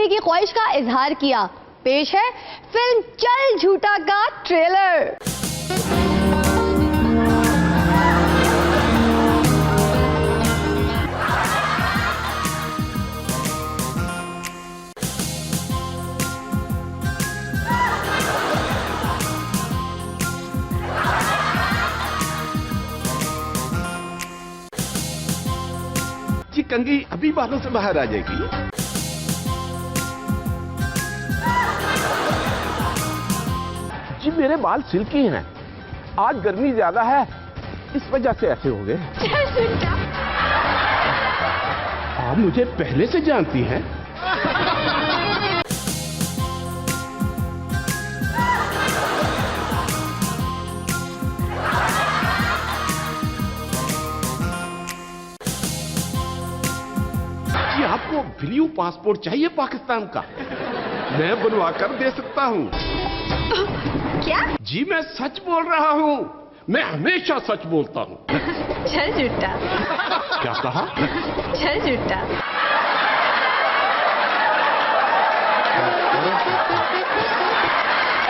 की ख्वाहिश का इजहार किया। पेश है फिल्म चल झूठा का ट्रेलर। जी कंघी अभी बालों से बाहर आ जाएगी। जी मेरे बाल सिल्की हैं, आज गर्मी ज्यादा है इस वजह से ऐसे हो गए। आप मुझे पहले से जानती हैं। आपको ब्लू पासपोर्ट चाहिए पाकिस्तान का? मैं बनवा कर दे सकता हूँ। क्या? जी मैं सच बोल रहा हूँ, मैं हमेशा सच बोलता हूँ। चल झूठा। क्या कहा? चल झूठा।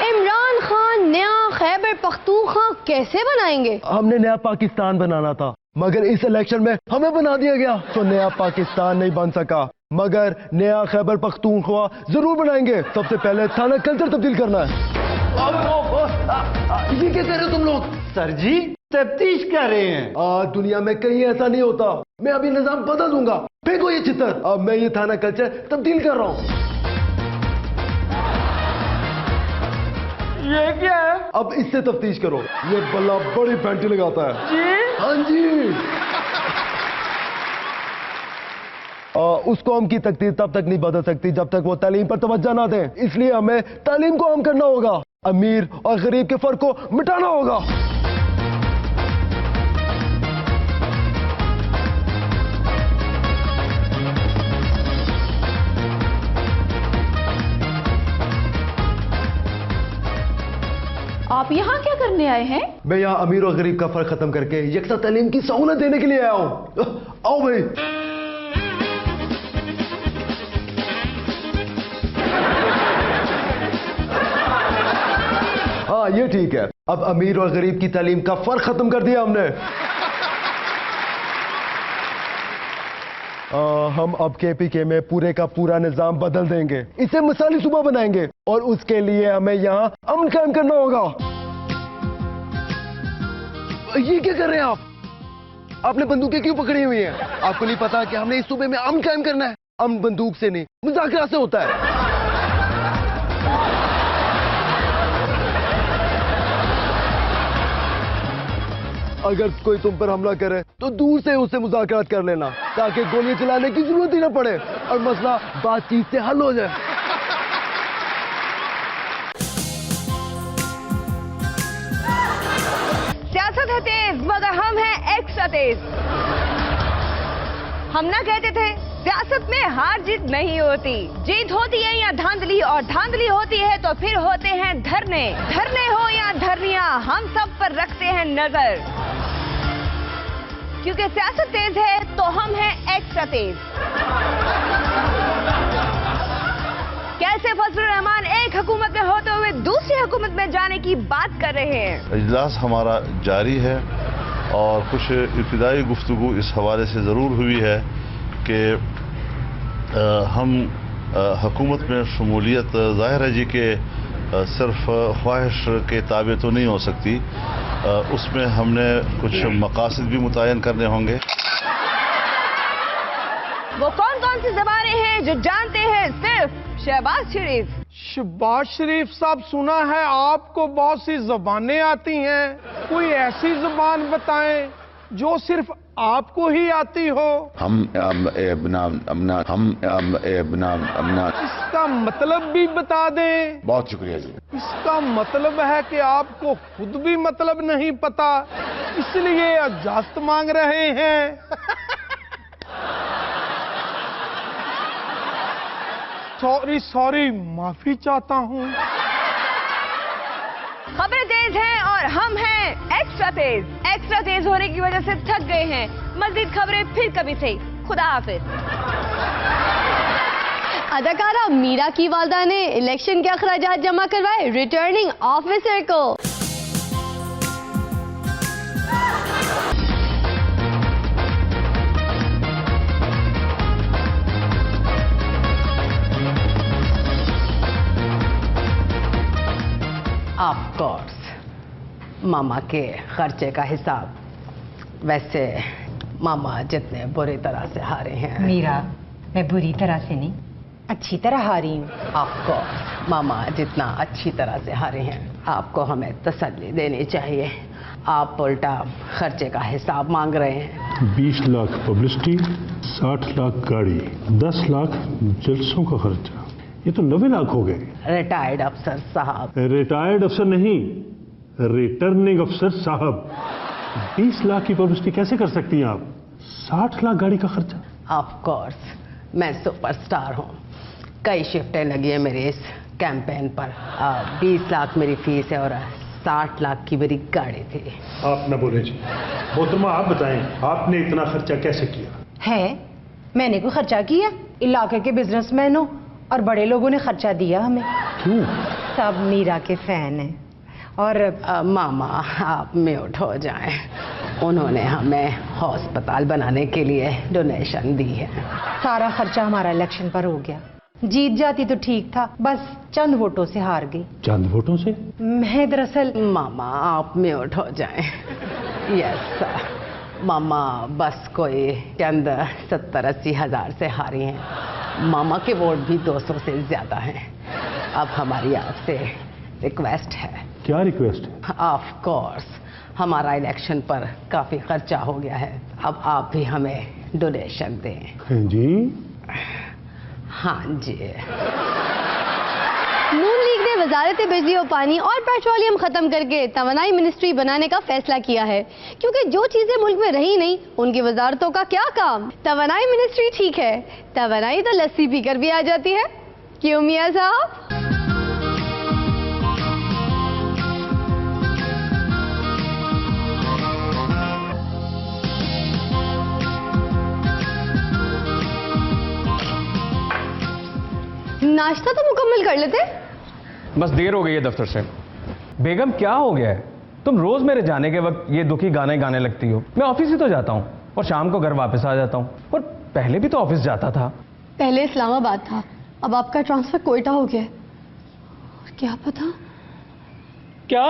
इमरान खान नया खैबर पख्तूनख्वा कैसे बनाएंगे? हमने नया पाकिस्तान बनाना था, मगर इस इलेक्शन में हमें बना दिया गया, तो नया पाकिस्तान नहीं बन सका, मगर नया खैबर पख्तूनख्वा जरूर बनाएंगे। सबसे पहले थाना कल्चर तब्दील करना है। ये क्या कर रहे हो तुम लोग? सर जी तफ्तीश कर रहे हैं। दुनिया में कहीं ऐसा नहीं होता। मैं अभी निजाम बदल दूंगा। फेंको ये चित्तर। अब मैं ये थाना कल्चर तब्दील कर रहा हूँ। ये क्या है? अब इससे तफ्तीश करो। ये बल्ला बड़ी पेंटी लगाता है। जी? हाँ जी। उस कौम की तकदीर तब तक नहीं बदल सकती जब तक वो तालीम पर तवज्जो ना दें। इसलिए हमें तालीम को आम करना होगा। अमीर और गरीब के फर्क को मिटाना होगा। आप यहाँ क्या करने आए हैं? मैं यहाँ अमीर और गरीब का फर्क खत्म करके यकसा तालीम की सहूलत देने के लिए आया हूँ। आओ भाई। हाँ ये ठीक है। अब अमीर और गरीब की तालीम का फर्क खत्म कर दिया हमने। हम अब KPK में पूरे का पूरा निजाम बदल देंगे। इसे मिसाली सूबा बनाएंगे और उसके लिए हमें यहाँ अमन कायम करना होगा। ये क्या कर रहे हैं आप? आपने बंदूकें क्यों पकड़ी हुई हैं? आपको नहीं पता कि हमने इस सूबे में अमन कायम करना है? अमन बंदूक से नहीं, मुज़ाकरा से होता है। अगर कोई तुम पर हमला करे तो दूर से उससे मुज़ाकरात कर लेना, ताकि गोलियां चलाने की जरूरत ही ना पड़े और मसला बातचीत से हल हो जाए। सियासत है तेज मगर हम हैं एक्स्ट्रा तेज। हम ना कहते थे सियासत में हार जीत नहीं होती, जीत होती है या धांधली, और धांधली होती है तो फिर होते हैं धरने। धरने हो या धरनियां, हम सब पर रखते हैं नजर, क्योंकि सियासत तेज है तो हम हैं एक्स्ट्रा तेज। कैसे फजलुर रहमान एक हुकूमत में होते हुए दूसरी हुकूमत में जाने की बात कर रहे हैं। इजलास हमारा जारी है और कुछ इब्तिदाई गुफ्तगू इस हवाले से ज़रूर हुई है कि हम हुकूमत में शमूलियत ज़ाहिर है जी के सिर्फ ख्वाहिश के ताबे तो नहीं हो सकती, उसमें हमने कुछ मकासद भी मुतय्यन करने होंगे। वो कौन कौन सी ज़बानें हैं जो जानते हैं सिर्फ शहबाज शरीफ? शहबाज शरीफ साहब, सुना है आपको बहुत सी ज़बानें आती हैं, कोई ऐसी ज़बान बताएं जो सिर्फ आपको ही आती हो। इसका मतलब भी बता दें। बहुत शुक्रिया जी। इसका मतलब है कि आपको खुद भी मतलब नहीं पता, इसलिए इजाज़त मांग रहे हैं। सॉरी, माफी चाहता हूँ। खबरें तेज हैं और हम हैं एक्स्ट्रा तेज। एक्स्ट्रा तेज होने की वजह से थक गए हैं। मज़ीद खबरें फिर कभी से। खुदा हाफिज। अदाकारा मीरा की वालदा ने इलेक्शन के अखराजात जमा करवाए रिटर्निंग ऑफिसर को। ऑफ कोर्स मामा के खर्चे का हिसाब। वैसे मामा जितने बुरी तरह से हारे हैं। मीरा, मैं बुरी तरह से नहीं, अच्छी तरह हारी हूँ। आपको मामा जितना अच्छी तरह से हारे हैं, आपको हमें तसल्ली देनी चाहिए। आप उल्टा खर्चे का हिसाब मांग रहे हैं। 20 लाख पब्लिसिटी, 60 लाख गाड़ी, 10 लाख जलसों का खर्चा, ये तो 90 लाख हो गए। रिटायर्ड अफसर साहब। रिटायर्ड अफसर नहीं, रिटर्निंग अफसर साहब। 20 लाख की पब्लिसिटी कैसे कर सकती हैं आप? 60 लाख गाड़ी का खर्चा। ऑफ कोर्स मैं सुपरस्टार हूँ, कई शिफ्टें लगी है मेरे इस कैंपेन पर। 20 लाख मेरी फीस है और 60 लाख की मेरी गाड़ी थी। आप न बोले जी। मोहतरमा आप बताएं, आपने इतना खर्चा कैसे किया? है, मैंने कोई खर्चा किया? इलाके के बिजनेसमैनों और बड़े लोगों ने खर्चा दिया हमें। क्यों? सब मीरा के फैन हैं। और मामा आप म्यूट हो जाएं। उन्होंने हमें हॉस्पिटल बनाने के लिए डोनेशन दी है। सारा खर्चा हमारा इलेक्शन पर हो गया। जीत जाती तो ठीक था, बस चंद वोटों से हार गई। चंद वोटों से? मैं दरअसल मामा आप म्यूट हो जाएं। यस मामा बस कोई चंद 70-80 हज़ार से हारी हैं। मामा के वोट भी 200 से ज्यादा हैं। अब हमारी आपसे रिक्वेस्ट है। क्या रिक्वेस्ट है? ऑफ कोर्स हमारा इलेक्शन पर काफी खर्चा हो गया है, अब आप भी हमें डोनेशन दें। जी? हाँ जी। नून लीग ने वजारत बिजली और पानी और पेट्रोलियम खत्म करके तवानाई मिनिस्ट्री बनाने का फैसला किया है, क्योंकि जो चीजें मुल्क में रही नहीं उनकी वजारतों का क्या काम। तवानाई मिनिस्ट्री ठीक है, तवानाई तो लस्सी पीकर भी आ जाती है, क्यों मियां साहब? नाश्ता तो मुकम्मल कर लेते। बस देर हो गई है दफ्तर से। बेगम क्या हो गया है? तुम रोज मेरे जाने के वक्त ये दुखी गाने गाने लगती हो। मैं ऑफिस ही तो जाता हूँ और शाम को घर वापस आ जाता हूँ, और पहले भी तो ऑफिस जाता था। पहले इस्लामाबाद था, अब आपका ट्रांसफर कोयटा हो गया। क्या पता? क्या?